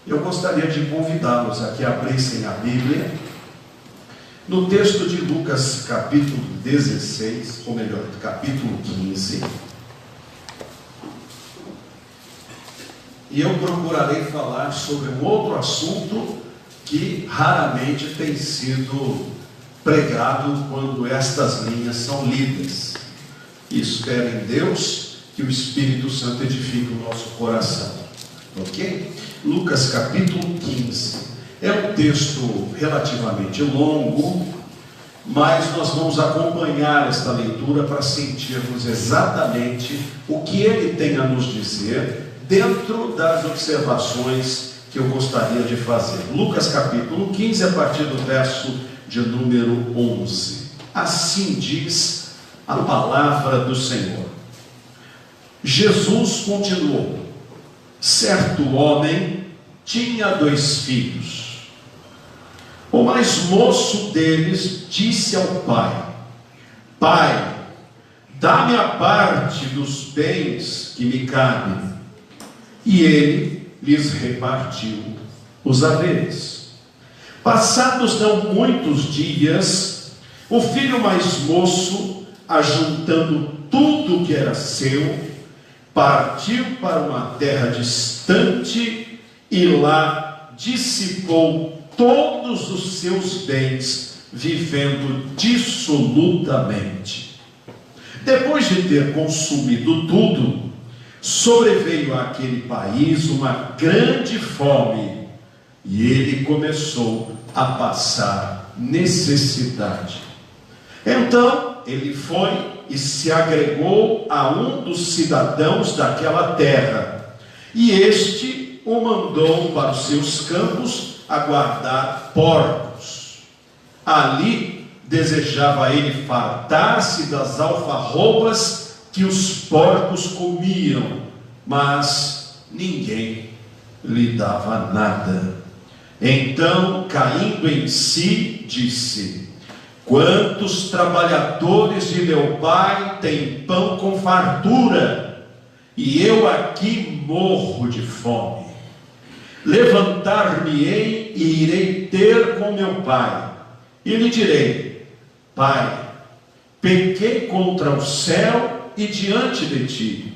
Eu gostaria de convidá-los a que abrissem a Bíblia no texto de Lucas capítulo 16, ou melhor, capítulo 15. E eu procurarei falar sobre um outro assunto que raramente tem sido pregado quando estas linhas são lidas. E espero em Deus que o Espírito Santo edifique o nosso coração. Ok? Lucas capítulo 15. É um texto relativamente longo, mas nós vamos acompanhar esta leitura para sentirmos exatamente o que ele tem a nos dizer dentro das observações que eu gostaria de fazer. Lucas capítulo 15, a partir do verso de número 11. Assim diz a palavra do Senhor. Jesus continuou: certo homem tinha 2 filhos. O mais moço deles disse ao pai: Pai, dá-me a parte dos bens que me cabem. E ele lhes repartiu os haveres. Passados não muitos dias, o filho mais moço, ajuntando tudo que era seu, partiu para uma terra distante e lá dissipou todos os seus bens, vivendo dissolutamente. Depois de ter consumido tudo, sobreveio àquele país uma grande fome, e ele começou a passar necessidade. Então ele foi e se agregou a um dos cidadãos daquela terra, e este o mandou para os seus campos a guardar porcos. Ali desejava ele fartar-se das alfarrobas que os porcos comiam, mas ninguém lhe dava nada. Então, caindo em si, disse: quantos trabalhadores de meu pai têm pão com fartura, e eu aqui morro de fome. Levantar-me-ei e irei ter com meu pai, e lhe direi: Pai, pequei contra o céu e diante de ti,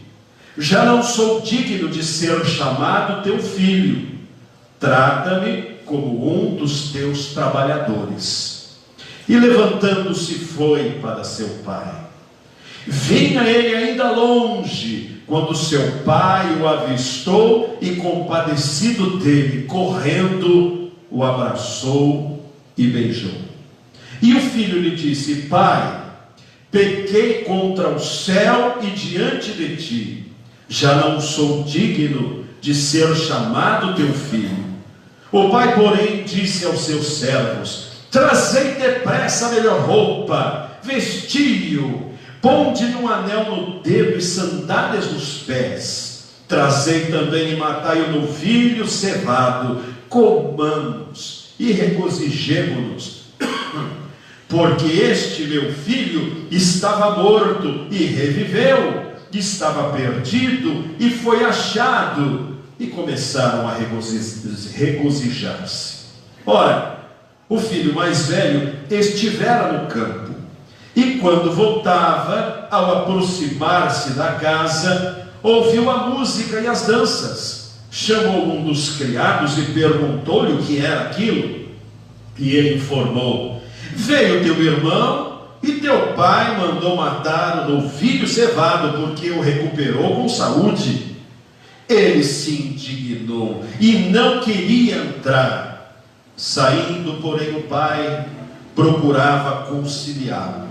já não sou digno de ser chamado teu filho. Trata-me como um dos teus trabalhadores. E levantando-se foi para seu pai. Vinha ele ainda longe, quando seu pai o avistou e, compadecido dele, correndo, o abraçou e beijou. E o filho lhe disse: Pai, pequei contra o céu e diante de ti, já não sou digno de ser chamado teu filho. O pai, porém, disse aos seus servos: trazei depressa a melhor roupa, vestiu, ponde-lhe um anel no dedo e sandálias nos pés. Trazei também e matai o novilho cevado, comamos e regozijemo-nos, porque este meu filho estava morto e reviveu, estava perdido e foi achado. E começaram a regozijar-se. Ora, o filho mais velho estivera no campo, e quando voltava, ao aproximar-se da casa, ouviu a música e as danças. Chamou um dos criados e perguntou-lhe o que era aquilo. E ele informou: veio teu irmão e teu pai mandou matar o novilho cevado, porque o recuperou com saúde. Ele se indignou e não queria entrar. Saindo, porém, o pai procurava conciliá-lo.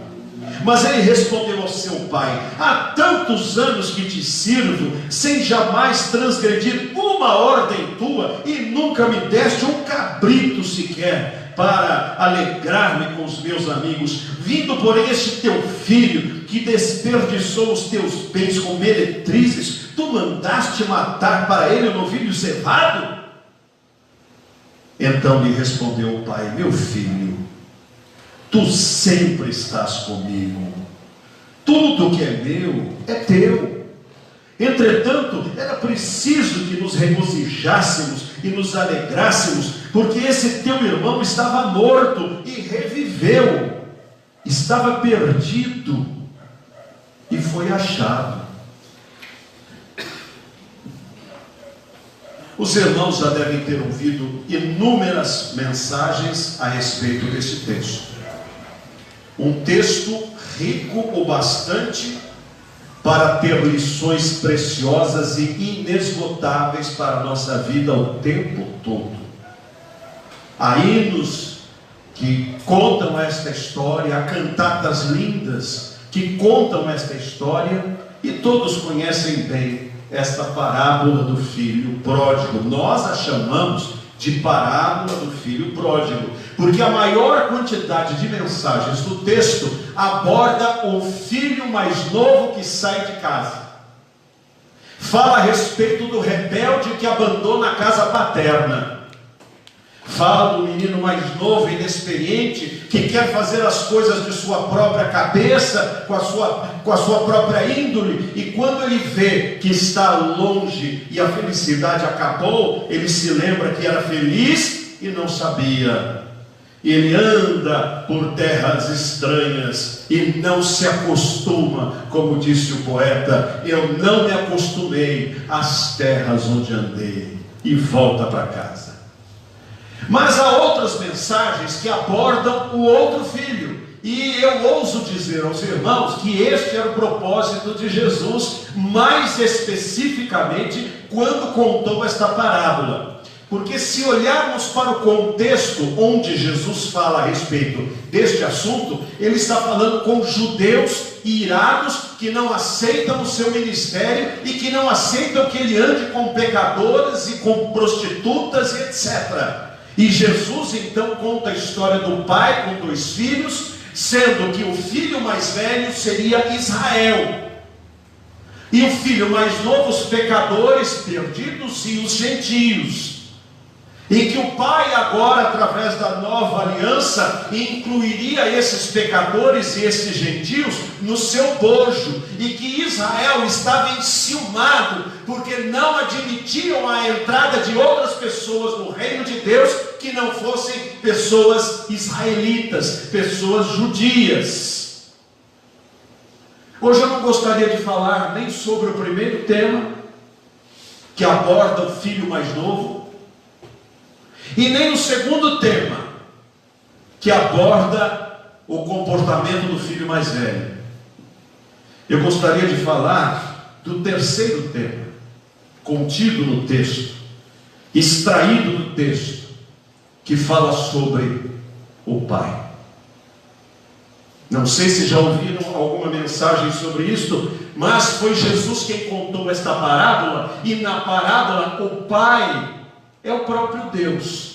Mas ele respondeu ao seu pai: há tantos anos que te sirvo, sem jamais transgredir uma ordem tua, e nunca me deste um cabrito sequer, para alegrar-me com os meus amigos. Vindo, porém, este teu filho, que desperdiçou os teus bens com meretrizes, tu mandaste matar para ele o novilho cevado? Então lhe respondeu o pai: meu filho, tu sempre estás comigo, tudo que é meu é teu. Entretanto, era preciso que nos regozijássemos, e nos alegrássemos, porque esse teu irmão estava morto e reviveu, estava perdido e foi achado. Os irmãos já devem ter ouvido inúmeras mensagens a respeito desse texto. Um texto rico o bastante para ter lições preciosas e inesgotáveis para a nossa vida o tempo todo. Há hinos que contam esta história, há cantatas lindas que contam esta história, e todos conhecem bem esta parábola do filho pródigo. Nós a chamamos de parábola do filho pródigo, porque a maior quantidade de mensagens do texto aborda o filho mais novo que sai de casa. Fala a respeito do rebelde que abandona a casa paterna. Fala do menino mais novo, inexperiente, que quer fazer as coisas de sua própria cabeça, com a sua própria índole, e quando ele vê que está longe e a felicidade acabou, ele se lembra que era feliz e não sabia. E ele anda por terras estranhas e não se acostuma, como disse o poeta: eu não me acostumei às terras onde andei, e volta para casa. Mas há outras mensagens que abordam o outro filho, e eu ouso dizer aos irmãos que este era o propósito de Jesus, mais especificamente quando contou esta parábola. Porque se olharmos para o contexto onde Jesus fala a respeito deste assunto, ele está falando com judeus irados que não aceitam o seu ministério e que não aceitam que ele ande com pecadoras e com prostitutas, etc. E Jesus então conta a história do pai com 2 filhos, sendo que o filho mais velho seria Israel, e o filho mais novo os pecadores perdidos e os gentios. E que o pai agora, através da nova aliança, incluiria esses pecadores e esses gentios no seu bojo, e que Israel estava enciumado, porque não admitiam a entrada de outras pessoas no reino de Deus, que não fossem pessoas israelitas, pessoas judias. Hoje eu não gostaria de falar nem sobre o primeiro tema, que aborda o filho mais novo, e nem o segundo tema, que aborda o comportamento do filho mais velho. Eu gostaria de falar do terceiro tema, contido no texto, extraído do texto, que fala sobre o pai. Não sei se já ouviram alguma mensagem sobre isto, mas foi Jesus quem contou esta parábola, e na parábola o pai é o próprio Deus.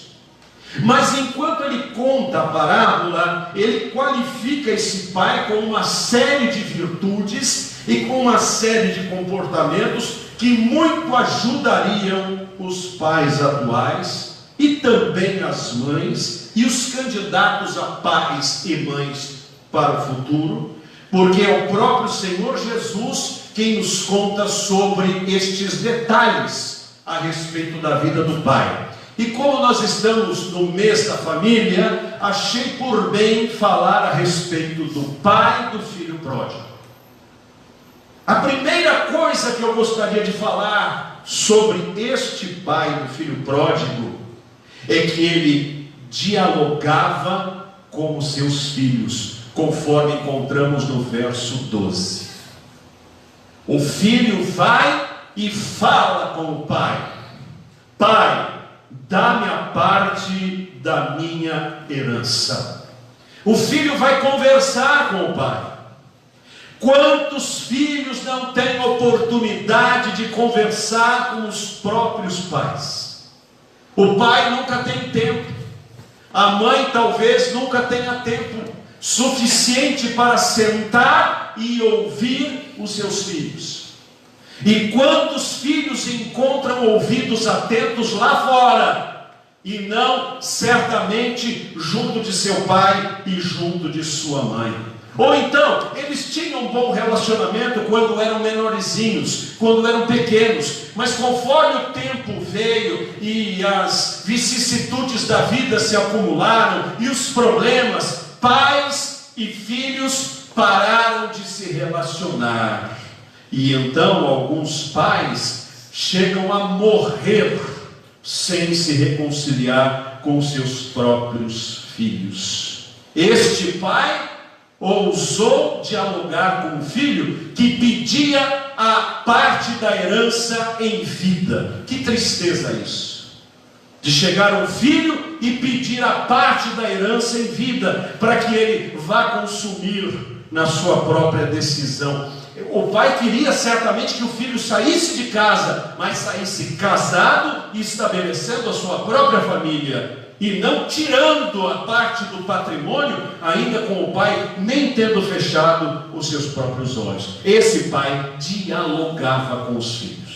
Mas enquanto ele conta a parábola, ele qualifica esse pai com uma série de virtudes e com uma série de comportamentos que muito ajudariam os pais atuais e também as mães e os candidatos a pais e mães para o futuro, porque é o próprio Senhor Jesus quem nos conta sobre estes detalhes a respeito da vida do pai. E como nós estamos no mês da família, achei por bem falar a respeito do pai e do filho pródigo. A primeira coisa que eu gostaria de falar sobre este pai do filho pródigo é que ele dialogava com os seus filhos, conforme encontramos no verso 12. O filho vai e fala com o pai: pai, dá-me a parte da minha herança. O filho vai conversar com o pai. Quantos filhos não têm oportunidade de conversar com os próprios pais? O pai nunca tem tempo, a mãe talvez nunca tenha tempo suficiente para sentar e ouvir os seus filhos. E quantos filhos encontram ouvidos atentos lá fora, e não certamente junto de seu pai e junto de sua mãe? Ou então, eles tinham um bom relacionamento quando eram menorzinhos, quando eram pequenos, mas conforme o tempo veio e as vicissitudes da vida se acumularam e os problemas, pais e filhos pararam de se relacionar. E então alguns pais chegam a morrer sem se reconciliar com seus próprios filhos. Este pai ousou dialogar com o filho que pedia a parte da herança em vida. Que tristeza isso! De chegar um filho e pedir a parte da herança em vida, para que ele vá consumir na sua própria decisão. O pai queria certamente que o filho saísse de casa, mas saísse casado e estabelecendo a sua própria família, e não tirando a parte do patrimônio, ainda com o pai nem tendo fechado os seus próprios olhos. Esse pai dialogava com os filhos.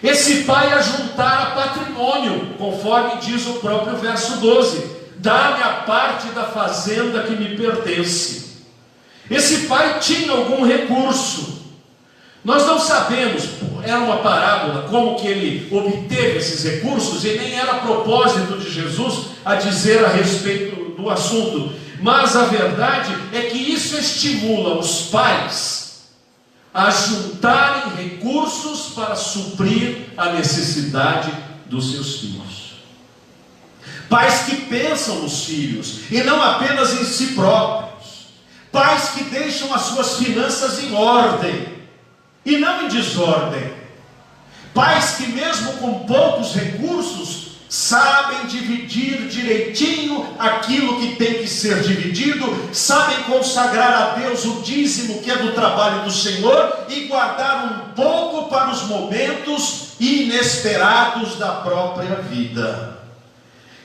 Esse pai ajuntara patrimônio, conforme diz o próprio verso 12: dá-me a parte da fazenda que me pertence. Esse pai tinha algum recurso. Nós não sabemos, era uma parábola, como que ele obteve esses recursos, e nem era propósito de Jesus a dizer a respeito do assunto. Mas a verdade é que isso estimula os pais a juntarem recursos para suprir a necessidade dos seus filhos. Pais que pensam nos filhos e não apenas em si próprios. Pais que deixam as suas finanças em ordem e não em desordem. Pais que mesmo com poucos recursos sabem dividir direitinho aquilo que tem que ser dividido, sabem consagrar a Deus o dízimo que é do trabalho do Senhor e guardar um pouco para os momentos inesperados da própria vida.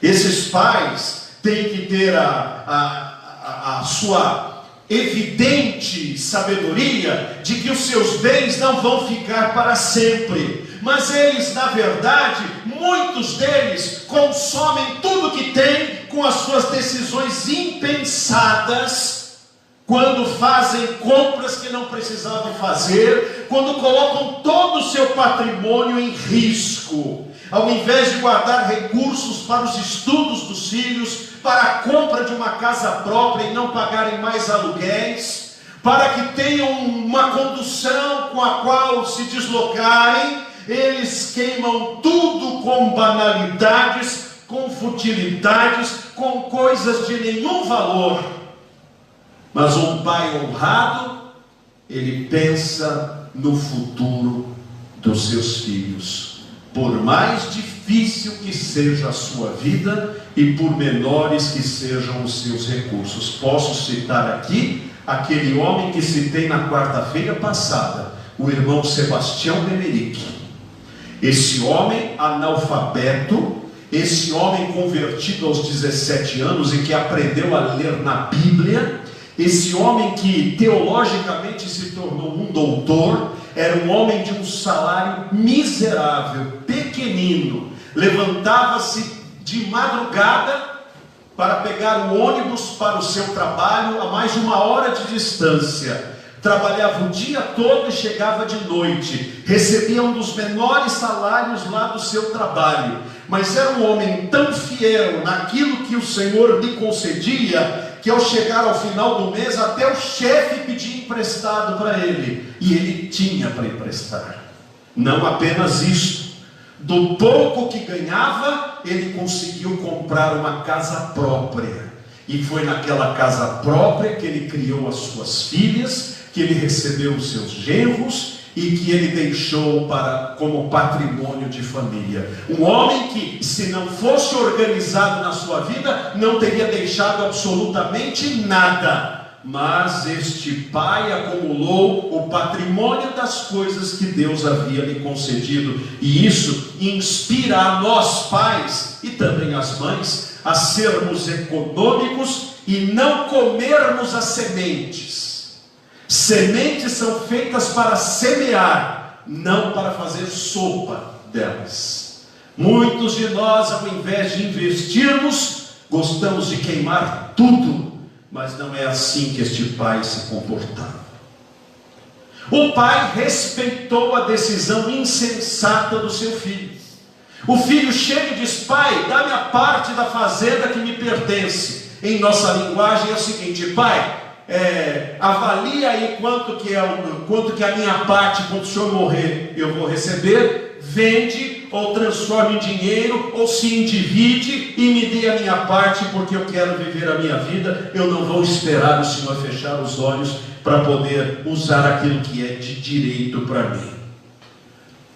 Esses pais têm que ter a sua evidente sabedoria de que os seus bens não vão ficar para sempre, mas eles, na verdade, muitos deles consomem tudo que têm com as suas decisões impensadas, quando fazem compras que não precisavam fazer, quando colocam todo o seu patrimônio em risco, ao invés de guardar recursos para os estudos dos filhos, para a compra de uma casa própria e não pagarem mais aluguéis, para que tenham uma condução com a qual se deslocarem, eles queimam tudo com banalidades, com futilidades, com coisas de nenhum valor. Mas um pai honrado, ele pensa no futuro dos seus filhos. Por mais difícil que seja a sua vida e por menores que sejam os seus recursos. Posso citar aqui aquele homem que citei na quarta-feira passada, o irmão Sebastião Bemerick. Esse homem analfabeto, esse homem convertido aos 17 anos e que aprendeu a ler na Bíblia, esse homem que teologicamente se tornou um doutor, era um homem de um salário miserável, pequenino, levantava-se de madrugada para pegar o ônibus para o seu trabalho a mais de 1 hora de distância, trabalhava o dia todo e chegava de noite, recebia um dos menores salários lá do seu trabalho, mas era um homem tão fiel naquilo que o Senhor lhe concedia, que ao chegar ao final do mês, até o chefe pedia emprestado para ele, e ele tinha para emprestar. Não apenas isso, do pouco que ganhava, ele conseguiu comprar uma casa própria, e foi naquela casa própria que ele criou as suas filhas, que ele recebeu os seus genros, e que ele deixou como patrimônio de família. Um homem que, se não fosse organizado na sua vida, não teria deixado absolutamente nada. Mas este pai acumulou o patrimônio das coisas que Deus havia lhe concedido. E isso inspira a nós pais, e também as mães, a sermos econômicos e não comermos as sementes. Sementes são feitas para semear, não para fazer sopa delas. Muitos de nós, ao invés de investirmos, gostamos de queimar tudo mas não é assim que este pai se comportava. O pai respeitou a decisão insensata do seu filho. O filho chega e diz: pai, dá-me a parte da fazenda que me pertence. Em nossa linguagem é o seguinte: pai, avalia aí quanto que é a minha parte. Quando o senhor morrer eu vou receber. Vende ou transforma em dinheiro, ou se divide e me dê a minha parte, porque eu quero viver a minha vida. Eu não vou esperar o senhor fechar os olhos para poder usar aquilo que é de direito para mim.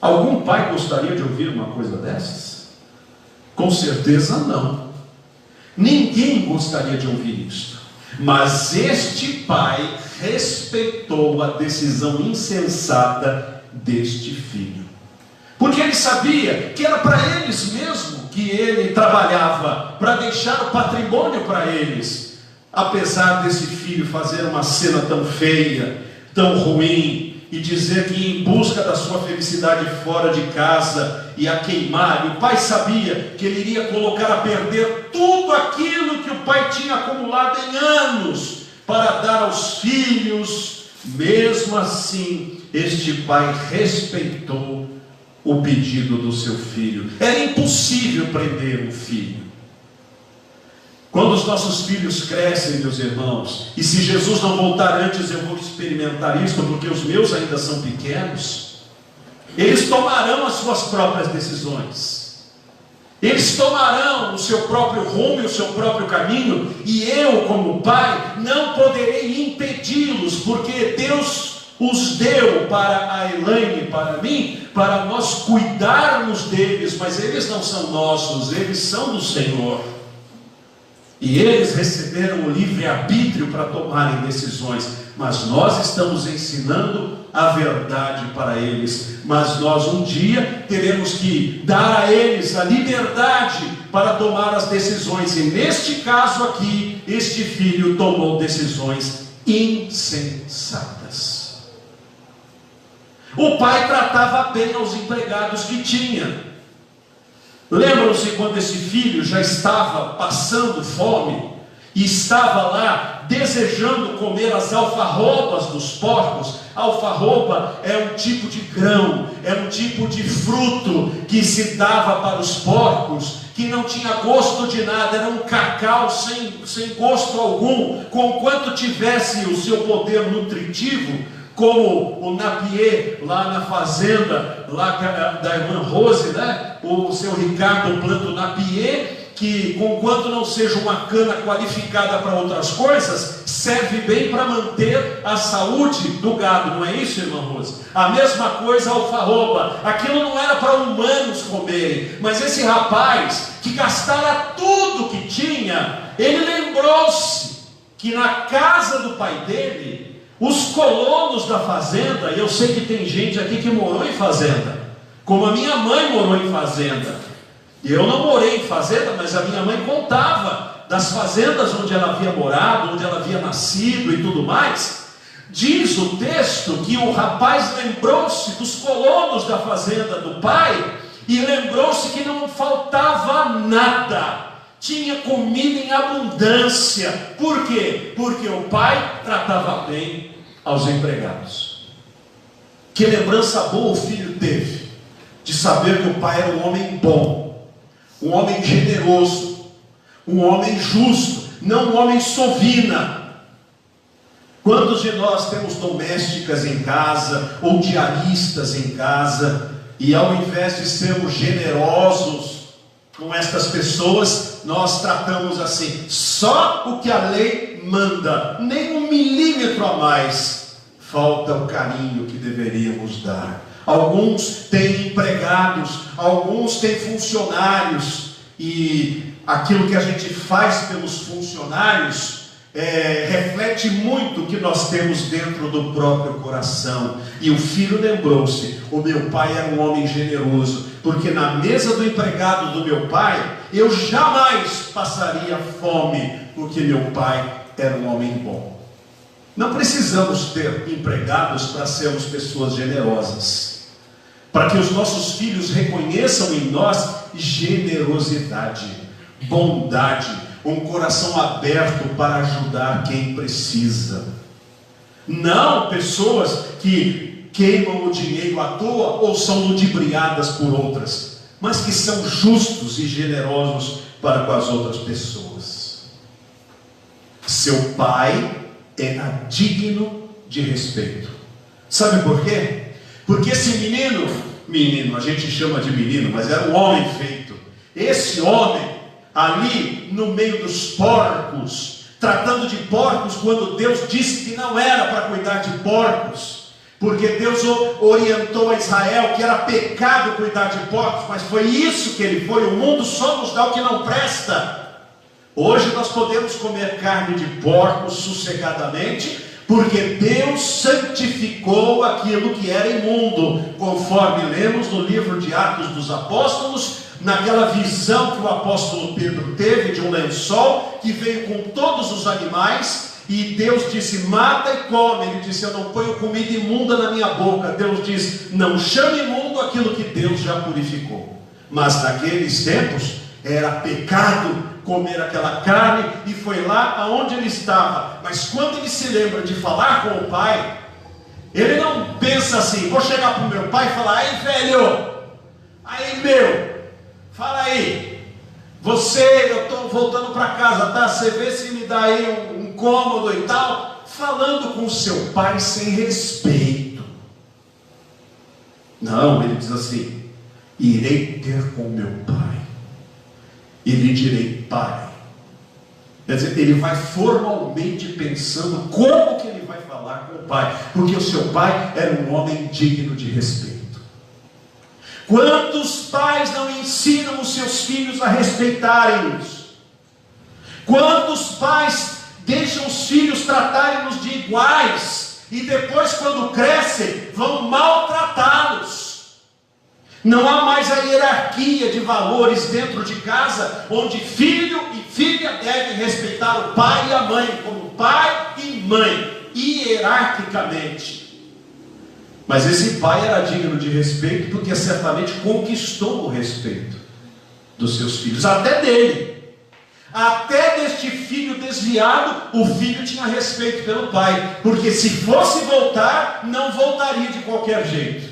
Algum pai gostaria de ouvir uma coisa dessas? Com certeza não. Ninguém gostaria de ouvir isso. Mas este pai respeitou a decisão insensata deste filho, porque ele sabia que era para eles mesmo que ele trabalhava, para deixar o patrimônio para eles. Apesar desse filho fazer uma cena tão feia, tão ruim, e dizer que ia em busca da sua felicidade fora de casa e a queimar, e o pai sabia que ele iria colocar a perder tudo aquilo que o pai tinha acumulado em anos para dar aos filhos. Mesmo assim, este pai respeitou o pedido do seu filho. Era impossível prender um filho. Quando os nossos filhos crescem, meus irmãos, e se Jesus não voltar antes, eu vou experimentar isso, porque os meus ainda são pequenos, eles tomarão as suas próprias decisões, eles tomarão o seu próprio rumo e o seu próprio caminho, e eu, como pai, não poderei impedi-los, porque Deus os deu para a Elaine, para mim, para nós cuidarmos deles, mas eles não são nossos, eles são do Senhor. E eles receberam o livre-arbítrio para tomarem decisões, mas nós estamos ensinando a verdade para eles. Mas nós um dia teremos que dar a eles a liberdade para tomar as decisões. E neste caso aqui, este filho tomou decisões insensatas. O pai tratava bem aos empregados que tinha. Lembram-se quando esse filho já estava passando fome e estava lá desejando comer as alfarrobas dos porcos? Alfarroba é um tipo de grão, é um tipo de fruto que se dava para os porcos, que não tinha gosto de nada, era um cacau sem gosto algum, conquanto tivesse o seu poder nutritivo, como o Napier, lá na fazenda, lá da irmã Rose, né? O seu Ricardo planta o Napier, que, conquanto não seja uma cana qualificada para outras coisas, serve bem para manter a saúde do gado, não é isso, irmã Rose? A mesma coisa a alfarroba, aquilo não era para humanos comerem, mas esse rapaz, que gastara tudo que tinha, ele lembrou-se que na casa do pai dele, os colonos da fazenda, e eu sei que tem gente aqui que morou em fazenda, como a minha mãe morou em fazenda. Eu não morei em fazenda, mas a minha mãe contava das fazendas onde ela havia morado, onde ela havia nascido e tudo mais. Diz o texto que o rapaz lembrou-se dos colonos da fazenda do pai, e lembrou-se que não faltava nada. Tinha comida em abundância. Por quê? Porque o pai tratava bem aos empregados. Que lembrança boa o filho teve de saber que o pai era um homem bom, um homem generoso, um homem justo, não um homem sovina. Quantos de nós temos domésticas em casa ou diaristas em casa, e ao invés de sermos generosos com estas pessoas, nós tratamos assim, só o que a lei manda, nem 1 milímetro a mais, falta o carinho que deveríamos dar. Alguns têm empregados, alguns têm funcionários, e aquilo que a gente faz pelos funcionários reflete muito o que nós temos dentro do próprio coração. E o filho lembrou-se: o meu pai era um homem generoso, porque na mesa do empregado do meu pai, eu jamais passaria fome, porque meu pai era um homem bom. Não precisamos ter empregados para sermos pessoas generosas, para que os nossos filhos reconheçam em nós generosidade, bondade, um coração aberto para ajudar quem precisa. Não pessoas que queimam o dinheiro à toa ou são ludibriadas por outras, mas que são justos e generosos para com as outras pessoas. Seu pai era digno de respeito. Sabe por quê? Porque esse menino, a gente chama de menino, mas era um homem feito. Esse homem, ali no meio dos porcos, tratando de porcos, quando Deus disse que não era para cuidar de porcos, porque Deus orientou a Israel que era pecado cuidar de porcos, mas foi isso que ele foi. O mundo só nos dá o que não presta. Hoje nós podemos comer carne de porcos sossegadamente, porque Deus santificou aquilo que era imundo, conforme lemos no livro de Atos dos Apóstolos, naquela visão que o apóstolo Pedro teve de um lençol que veio com todos os animais, e Deus disse: mata e come. Ele disse: eu não ponho comida imunda na minha boca. Deus diz: não chame imundo aquilo que Deus já purificou. Mas naqueles tempos era pecado comer aquela carne, e foi lá aonde ele estava. Mas quando ele se lembra de falar com o pai, ele não pensa assim: vou chegar para o meu pai e falar: aí velho, aí meu, fala aí, eu estou voltando para casa, tá? Você vê se me dá aí um cômodo e tal. Falando com seu pai sem respeito. Não, ele diz assim: irei ter com meu pai e lhe direi: pai. Quer dizer, ele vai formalmente pensando como que ele vai falar com o pai, porque o seu pai era um homem digno de respeito. Quantos pais não ensinam os seus filhos a respeitarem-nos? Quantos pais deixam os filhos tratarem-nos de iguais, e depois, quando crescem, vão maltratá-los? Não há mais a hierarquia de valores dentro de casa, onde filho e filha devem respeitar o pai e a mãe como pai e mãe, hierarquicamente. Mas esse pai era digno de respeito, porque certamente conquistou o respeito dos seus filhos, até dele. Até deste filho desviado, o filho tinha respeito pelo pai, porque se fosse voltar, não voltaria de qualquer jeito.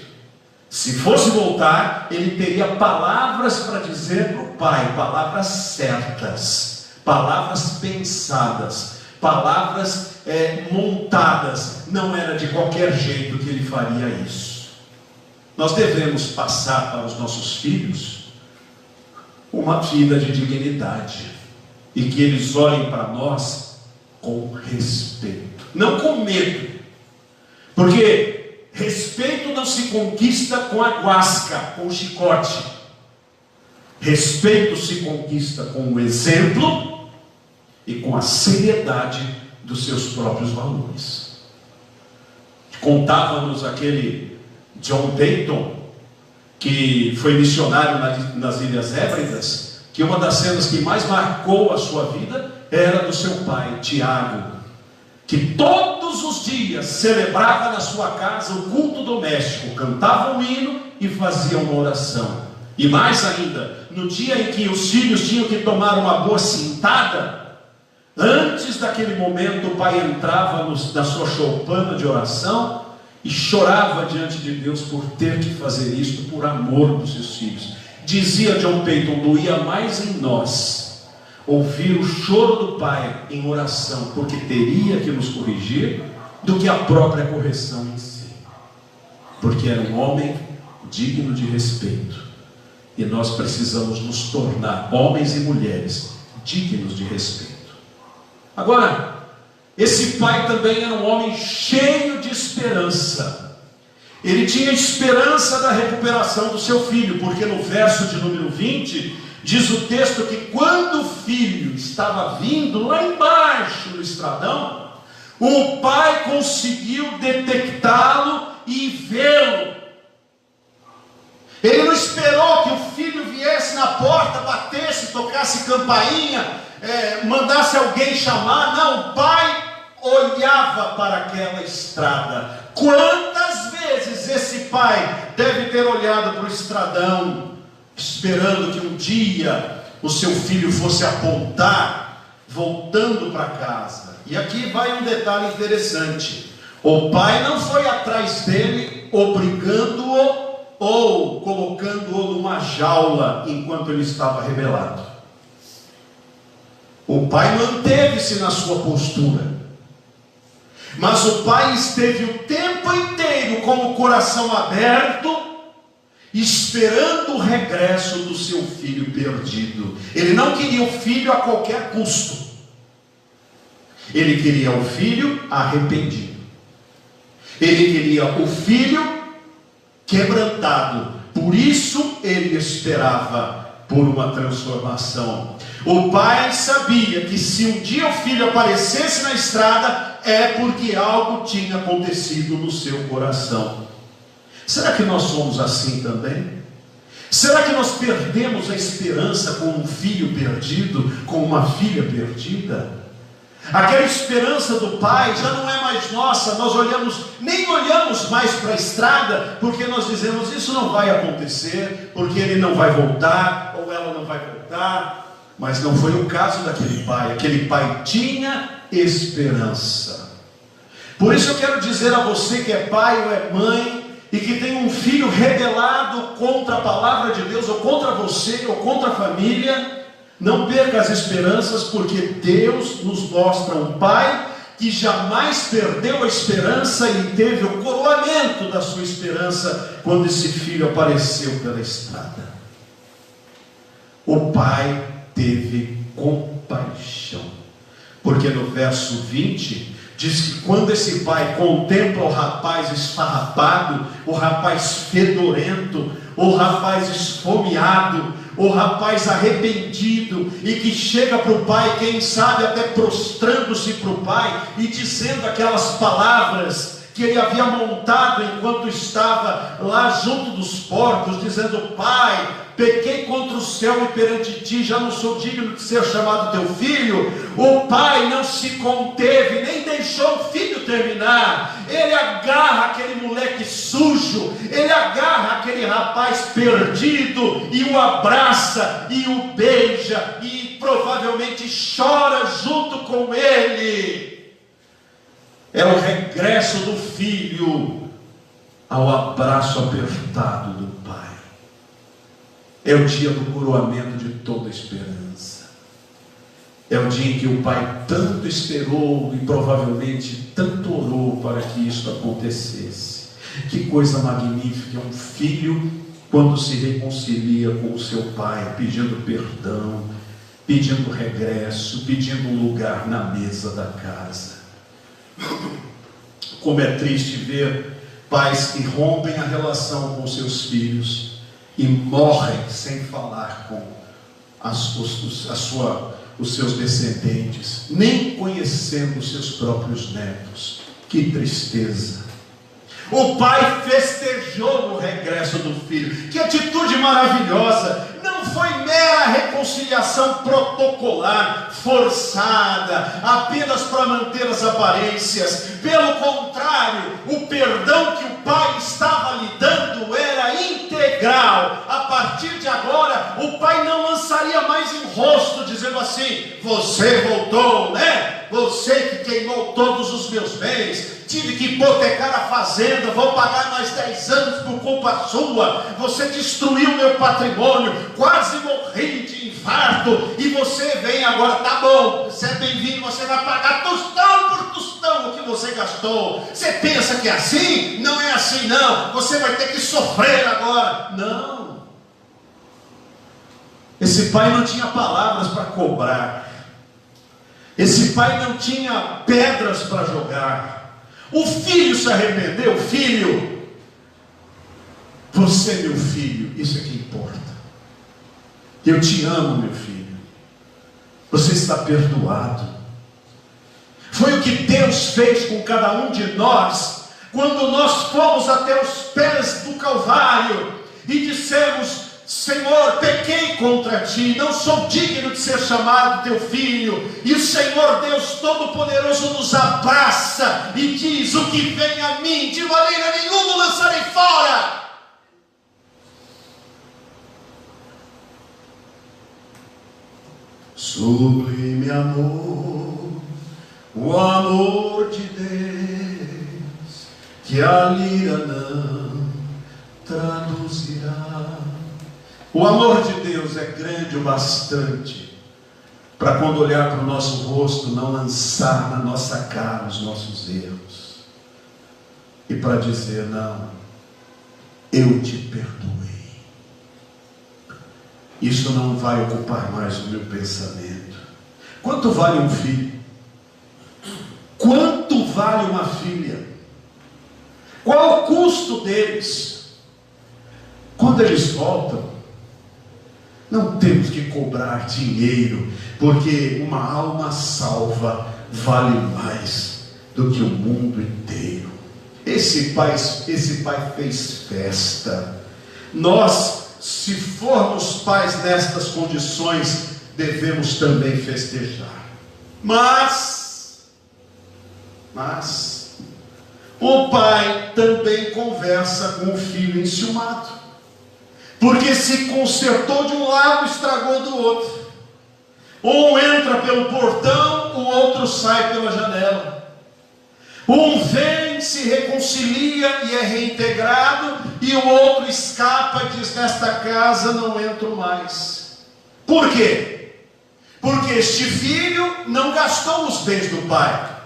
Se fosse voltar, ele teria palavras para dizer para o pai, palavras certas, palavras pensadas, palavras montadas. Não era de qualquer jeito que ele faria isso. Nós devemos passar para os nossos filhos uma vida de dignidade, e que eles olhem para nós com respeito, não com medo, porque respeito não se conquista com a guasca, com o chicote. Respeito se conquista com o exemplo e com a seriedade dos seus próprios valores. Contava-nos aquele John Dayton, que foi missionário nas Ilhas Hébridas, que uma das cenas que mais marcou a sua vida era do seu pai, Tiago, que todos os dias celebrava na sua casa o culto doméstico, cantava um hino e fazia uma oração. E mais ainda, no dia em que os filhos tinham que tomar uma boa cintada, antes daquele momento o pai entrava na sua choupana de oração e chorava diante de Deus por ter que fazer isto por amor dos seus filhos. Dizia John Peyton: doía mais em nós ouvir o choro do pai em oração, porque teria que nos corrigir, do que a própria correção em si. Porque era um homem digno de respeito, e nós precisamos nos tornar homens e mulheres dignos de respeito. Agora, esse pai também era um homem cheio de esperança. Ele tinha esperança da recuperação do seu filho, porque no verso de número 20 diz o texto que quando o filho estava vindo lá embaixo no estradão, o pai conseguiu detectá-lo e vê-lo. Ele não esperou que o filho viesse na porta, batesse, tocasse campainha, mandasse alguém chamar. Não, o pai olhava para aquela estrada. Quantas vezes esse pai deve ter olhado para o estradão, esperando que um dia o seu filho fosse apontar voltando para casa. E aqui vai um detalhe interessante: o pai não foi atrás dele, obrigando-o ou colocando-o numa jaula enquanto ele estava rebelado. O pai manteve-se na sua postura, mas o pai esteve o tempo inteiro com o coração aberto, esperando o regresso do seu filho perdido. Ele não queria o filho a qualquer custo. Ele queria o filho arrependido. Ele queria o filho quebrantado. Por isso ele esperava por uma transformação. O pai sabia que se um dia o filho aparecesse na estrada, é porque algo tinha acontecido no seu coração. Será que nós somos assim também? Será que nós perdemos a esperança com um filho perdido, com uma filha perdida? Aquela esperança do pai já não é mais nossa. Nós nem olhamos mais para a estrada, porque nós dizemos: isso não vai acontecer, porque ele não vai voltar, ou ela não vai voltar. Mas não foi o caso daquele pai. Aquele pai tinha esperança. Por isso eu quero dizer a você que é pai ou é mãe, e que tem um filho rebelado contra a palavra de Deus, ou contra você, ou contra a família: não perca as esperanças, porque Deus nos mostra um pai que jamais perdeu a esperança e teve o coroamento da sua esperança quando esse filho apareceu pela estrada. O pai teve compaixão, porque no verso 20 diz que quando esse pai contempla o rapaz esfarrapado, o rapaz fedorento, o rapaz esfomeado, o rapaz arrependido, e que chega para o pai, quem sabe até prostrando-se para o pai e dizendo aquelas palavras que ele havia montado enquanto estava lá junto dos porcos, dizendo: pai, pequei contra o céu e perante ti, já não sou digno de ser chamado teu filho. O pai não se conteve, nem deixou o filho terminar. Ele agarra aquele moleque sujo, ele agarra aquele rapaz perdido e o abraça e o beija, e provavelmente chora junto com ele. É o regresso do filho ao abraço apertado do pai. É o dia do coroamento de toda esperança. É o dia em que o pai tanto esperou e provavelmente tanto orou para que isso acontecesse. Que coisa magnífica, um filho quando se reconcilia com o seu pai, pedindo perdão, pedindo regresso, pedindo um lugar na mesa da casa. Como é triste ver pais que rompem a relação com seus filhos e morrem sem falar com os seus descendentes, nem conhecendo os seus próprios netos. Que tristeza! O pai festejou o regresso do filho. Que atitude maravilhosa! Não foi mera reconciliação protocolar, forçada, apenas para manter as aparências. Pelo contrário, o perdão que o pai estava lhe dando era integral. A partir de agora, o pai não lançaria mais em rosto, dizendo assim: você voltou, né? Você que queimou todos os meus bens, tive que hipotecar a fazenda, vou pagar mais 10 anos por culpa sua, você destruiu meu patrimônio, quase morri de infarto, e você vem agora, tá bom, você é bem-vindo, você vai pagar tostão por tostão o que você gastou. Você pensa que é assim? Não é assim não, você vai ter que sofrer agora. Não, esse pai não tinha palavras para cobrar, esse pai não tinha pedras para jogar. O filho se arrependeu. Filho, você é meu filho, isso é que importa. Eu te amo, meu filho, você está perdoado. Foi o que Deus fez com cada um de nós, quando nós fomos até os pés do Calvário e dissemos: Senhor, pequei contra ti, não sou digno de ser chamado teu filho. E o Senhor Deus Todo-Poderoso nos abraça e diz: o que vem a mim, de maneira nenhuma lançarei fora. Sublime amor, o amor de Deus, que a lira não traduzirá. O amor de Deus é grande o bastante para, quando olhar para o nosso rosto, não lançar na nossa cara os nossos erros, e para dizer: não, eu te perdoei. Isso não vai ocupar mais o meu pensamento. Quanto vale um filho? Quanto vale uma filha? Qual o custo deles? Quando eles voltam, não temos que cobrar dinheiro, porque uma alma salva vale mais do que o mundo inteiro. Esse pai fez festa. Nós, se formos pais nestas condições, devemos também festejar. Mas o pai também conversa com o filho enciumado, porque se consertou de um lado, estragou do outro. Um entra pelo portão, o outro sai pela janela. Um vem, se reconcilia e é reintegrado, e o outro escapa e diz: nesta casa não entro mais. Por quê? Porque este filho não gastou os bens do pai.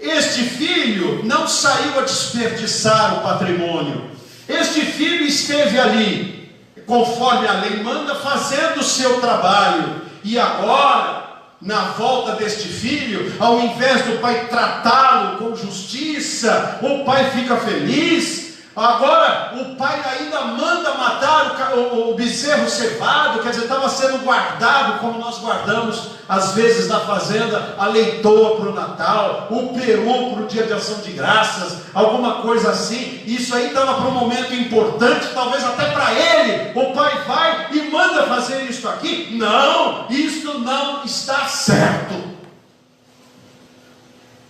Este filho não saiu a desperdiçar o patrimônio. Este filho esteve ali, conforme a lei manda, fazendo o seu trabalho. E agora, na volta deste filho, ao invés do pai tratá-lo com justiça, o pai fica feliz. Agora o pai ainda manda matar o bezerro cevado, quer dizer, estava sendo guardado, como nós guardamos às vezes na fazenda a leitoa para o Natal, o peru para o dia de ação de graças, alguma coisa assim. Isso aí estava para um momento importante, talvez até para ele. O pai vai e manda fazer isso aqui. Não, isso não está certo.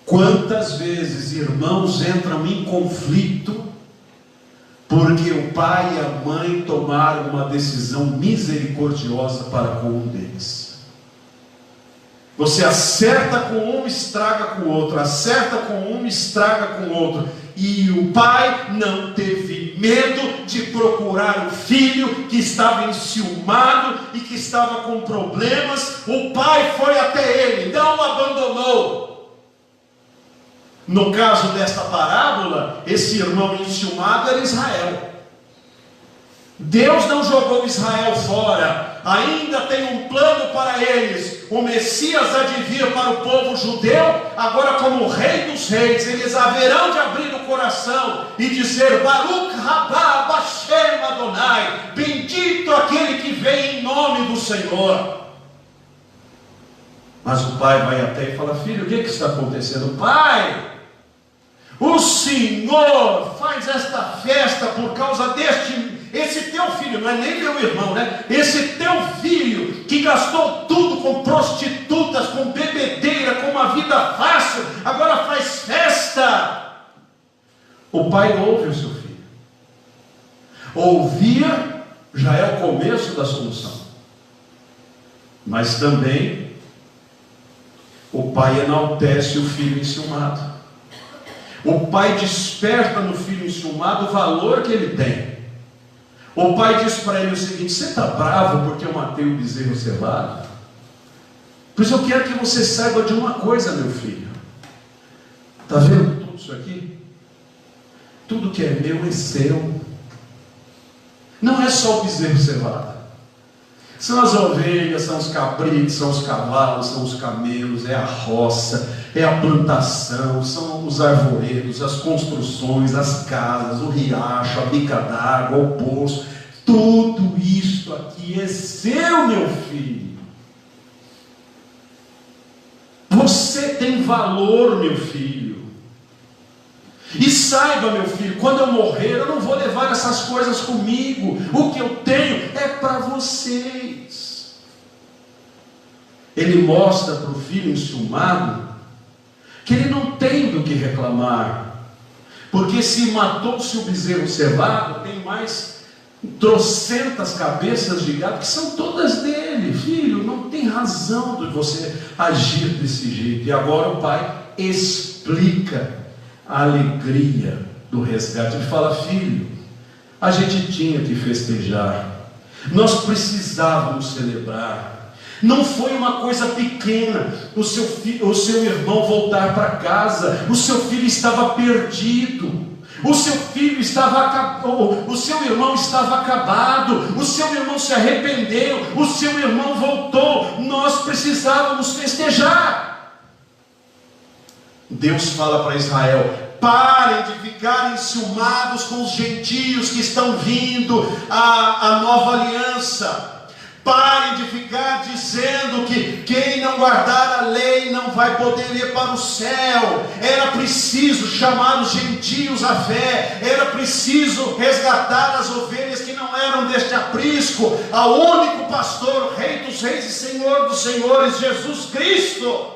Quantas vezes irmãos entram em conflito porque o pai e a mãe tomaram uma decisão misericordiosa para com um deles? Você acerta com um, estraga com o outro, acerta com um, estraga com o outro. E o pai não teve medo de procurar o filho que estava enciumado e que estava com problemas. O pai foi até ele, não o abandonou. No caso desta parábola, esse irmão enciumado era Israel. Deus não jogou Israel fora, ainda tem um plano para eles. O Messias há de vir para o povo judeu, agora como Rei dos Reis. Eles haverão de abrir o coração e dizer: Baruch rabá Bashem Adonai, bendito aquele que vem em nome do Senhor. Mas o pai vai até e fala: filho, o que está acontecendo? Pai, o Senhor faz esta festa por causa esse teu filho, não é nem meu irmão, né? Esse teu filho que gastou tudo com prostitutas, com bebedeira, com uma vida fácil, agora faz festa. O pai ouve o seu filho. Ouvir já é o começo da solução. Mas também o pai enaltece o filho enciumado. O pai desperta no filho enciumado o valor que ele tem. O pai diz para ele o seguinte: você está bravo porque eu matei o bezerro cevado? Pois eu quero que você saiba de uma coisa, meu filho. Está vendo tudo isso aqui? Tudo que é meu é seu. Não é só o bezerro cevado. São as ovelhas, são os cabritos, são os cavalos, são os camelos, é a roça, é a plantação, são os arvoredos, as construções, as casas, o riacho, a bica d'água, o poço. Tudo isso aqui é seu, meu filho. Você tem valor, meu filho. E saiba, meu filho, quando eu morrer, eu não vou levar essas coisas comigo. O que eu tenho é para vocês. Ele mostra para o filho enciumado que ele não tem do que reclamar, porque se matou-se o bezerro cevado, tem mais trocentas cabeças de gado que são todas dele. Filho, não tem razão de você agir desse jeito. E agora o pai explica a alegria do resgate. Ele fala: filho, a gente tinha que festejar, nós precisávamos celebrar. Não foi uma coisa pequena o seu irmão voltar para casa. O seu filho estava perdido, o seu irmão estava acabado, o seu irmão se arrependeu, o seu irmão voltou. Nós precisávamos festejar. Deus fala para Israel: parem de ficar enciumados com os gentios que estão vindo à nova aliança. Parem de ficar dizendo que quem não guardar a lei não vai poder ir para o céu. Era preciso chamar os gentios à fé. Era preciso resgatar as ovelhas que não eram deste aprisco ao único pastor, Rei dos reis e Senhor dos senhores, Jesus Cristo.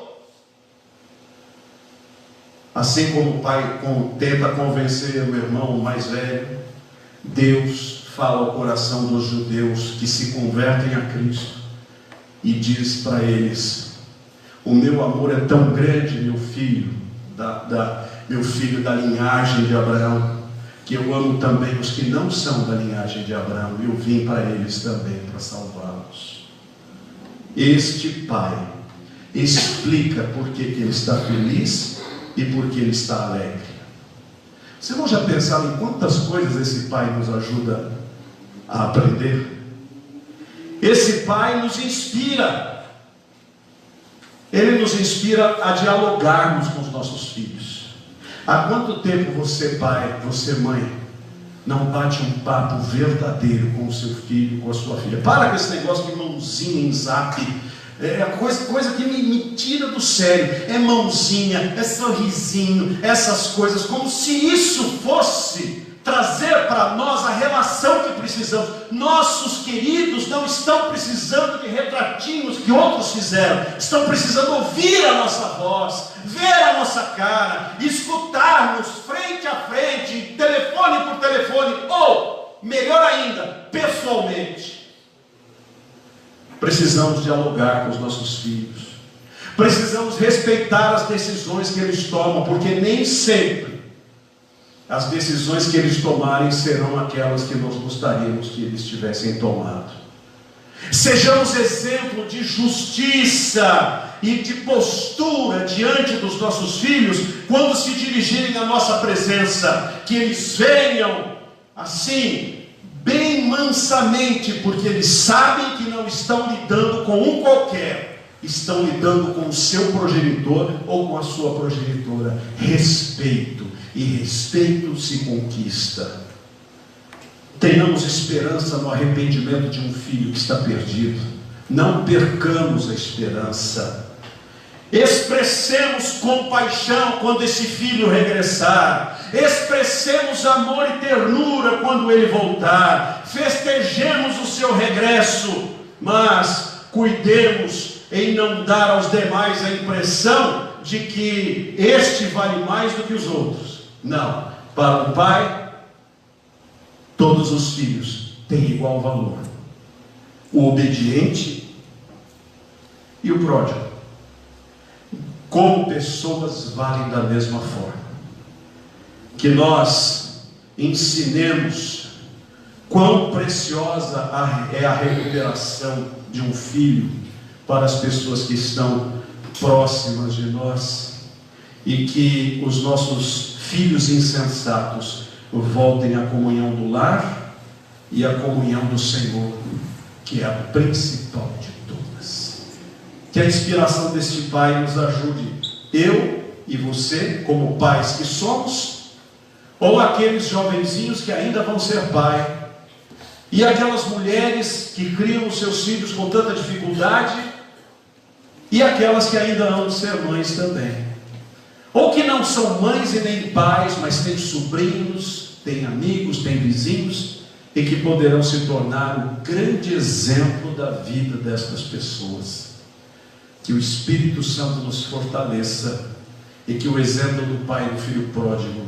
Assim como o pai tenta convencer o irmão mais velho, Deus fala ao coração dos judeus que se convertem a Cristo e diz para eles: o meu amor é tão grande, meu filho, meu filho da linhagem de Abraão, que eu amo também os que não são da linhagem de Abraão. Eu vim para eles também para salvá-los. Este pai explica por que ele está feliz e por que ele está alegre. Você não já pensaram em quantas coisas esse pai nos ajuda a aprender? Esse pai nos inspira. Ele nos inspira a dialogarmos com os nossos filhos. Há quanto tempo você, pai, você, mãe, não bate um papo verdadeiro com o seu filho, com a sua filha? Para com esse negócio de mãozinha em zap. É coisa que me tira do sério. É mãozinha, é sorrisinho, essas coisas, como se isso fosse trazer para nós a relação que precisamos. Nossos queridos não estão precisando de retratinhos que outros fizeram, estão precisando ouvir a nossa voz, ver a nossa cara, escutar-nos frente a frente, telefone por telefone, ou, melhor ainda, pessoalmente. Precisamos dialogar com os nossos filhos, precisamos respeitar as decisões que eles tomam, porque nem sempre as decisões que eles tomarem serão aquelas que nós gostaríamos que eles tivessem tomado. Sejamos exemplo de justiça e de postura diante dos nossos filhos, quando se dirigirem à nossa presença, que eles venham assim, bem mansamente, porque eles sabem que não estão lidando com um qualquer, estão lidando com o seu progenitor ou com a sua progenitora. Respeito. E respeito se conquista. Tenhamos esperança no arrependimento de um filho que está perdido. Não percamos a esperança. Expressemos compaixão quando esse filho regressar. Expressemos amor e ternura quando ele voltar. Festejemos o seu regresso. Mas cuidemos em não dar aos demais a impressão de que este vale mais do que os outros. Não, para o pai, todos os filhos têm igual valor. O obediente e o pródigo, como pessoas, valem da mesma forma. Que nós ensinemos quão preciosa é a recuperação de um filho para as pessoas que estão próximas de nós, e que os nossos filhos insensatos voltem à comunhão do lar e à comunhão do Senhor, que é a principal de todas. Que a inspiração deste pai nos ajude, eu e você, como pais que somos, ou aqueles jovenzinhos que ainda vão ser pai, e aquelas mulheres que criam os seus filhos com tanta dificuldade, e aquelas que ainda hão de ser mães também, ou que não são mães e nem pais, mas têm sobrinhos, têm amigos, têm vizinhos, e que poderão se tornar um grande exemplo da vida destas pessoas. Que o Espírito Santo nos fortaleça, e que o exemplo do pai e do filho pródigo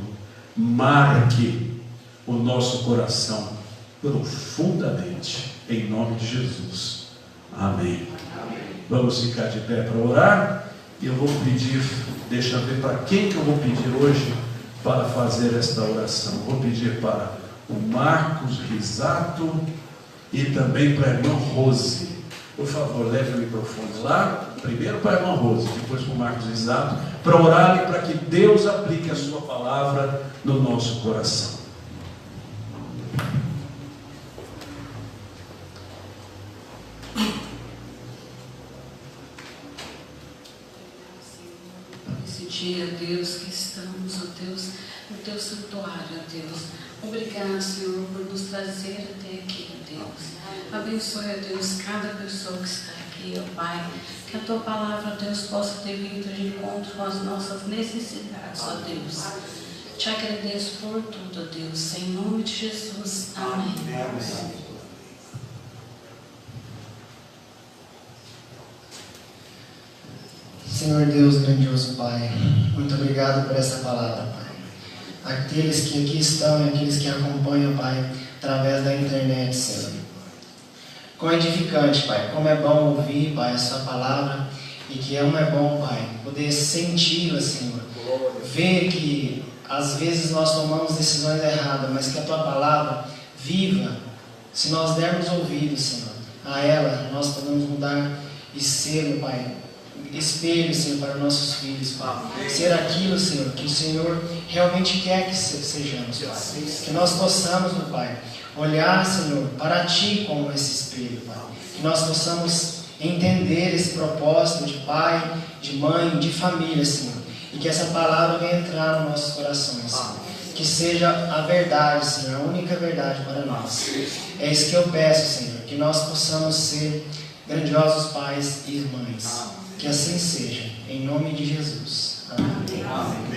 marque o nosso coração profundamente, em nome de Jesus. Amém. Amém. Vamos ficar de pé para orar. E eu vou pedir, deixa eu ver para quem que eu vou pedir hoje para fazer esta oração. Vou pedir para o Marcos Risato e também para a irmã Rose. Por favor, leve o microfone lá. Primeiro para a irmã Rose, depois para o Marcos Risato, para orarem para que Deus aplique a sua palavra no nosso coração. Esse dia, Deus, que estamos, ó Deus, no teu santuário, ó Deus. Obrigado, Senhor, por nos trazer até aqui, ó Deus. Abençoe, ó Deus, cada pessoa que está aqui, ó Pai. Que a tua palavra, ó Deus, possa ter vindo de encontro com as nossas necessidades, ó Deus. Te agradeço por tudo, ó Deus. Em nome de Jesus. Amém. Senhor Deus grandioso, Pai, muito obrigado por essa palavra, Pai. Aqueles que aqui estão e aqueles que acompanham, Pai, através da internet, Senhor. Como é edificante, Pai, como é bom ouvir, Pai, a sua palavra e que como é bom, Pai, poder senti-la, Senhor. Ver que às vezes nós tomamos decisões erradas, mas que a tua palavra viva, se nós dermos ouvido, Senhor, a ela, nós podemos mudar e ser, Pai, espelho, Senhor, para nossos filhos, Pai. Ser aquilo, Senhor, que o Senhor realmente quer que sejamos, Pai. Que nós possamos, meu Pai, olhar, Senhor, para Ti como esse espelho, Pai. Que nós possamos entender esse propósito de pai, de mãe, de família, Senhor. E que essa palavra venha entrar nos nossos corações, Senhor. Que seja a verdade, Senhor, a única verdade para nós. É isso que eu peço, Senhor, que nós possamos ser grandiosos pais e mães. Que assim seja, em nome de Jesus. Amém.